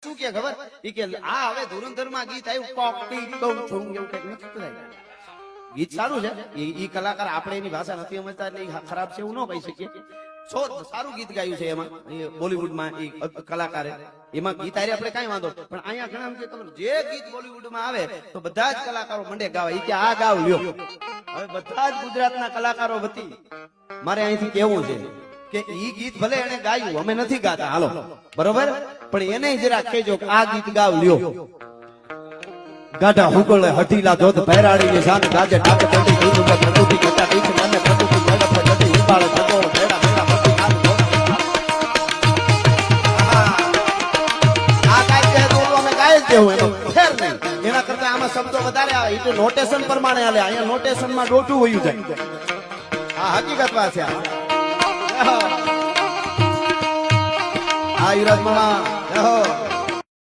શું કે ખબર ઈ કે આ હવે ધુરંધર માં ગીત આવ્યું કોકટી કઉ છું એવું કઈક નથી થાય. ગીત સારું છે ઈ કલાકાર આપણે એની ભાષા નથી સમજતા એટલે ખરાબ છે એવું ન કહી શકીએ. સારું ગીત ગાયું છે એમાં બોલીવુડમાં એ કલાકારે એમાં ગીત આરે આપણે કઈ વાંધો પણ અહીંયા ઘણા એમ કે ખબર જે ગીત બોલીવુડમાં આવે તો બધા જ કલાકારો મંડે ગાવા ઈ કે આ ગાવ લ્યો. હવે બધા જ ગુજરાતના કલાકારો વતી મારે અહીંથી કેવું છે કે ઈ ગીત ભલે એને ગાયું અમે નથી ગાતા હાલો બરોબર પણ એને જરા કહેજો કે આ ગીત ગાવ લ્યો. ગાઢા હુગળે હઠીલા ધોધ ભેરાડી ને શાન ગાજે ટાક ચડી દૂધ પર પ્રકૃતિ કટા બીચ મને પ્રકૃતિ ઝડપ જડી હિબાળ ભગોળ ભેડા ભેડા મતી હાલ આ ગાય કે તો અમે ગાય જ દેવું એનો ફેર નહીં. એના કરતા આમાં શબ્દો વધારે આવે ઈ તો નોટેશન પ્રમાણે હાલે. અહીંયા નોટેશન માં ડોટું વયું જાય. આ હકીકત વાત છે. આ યુવરાજ મામા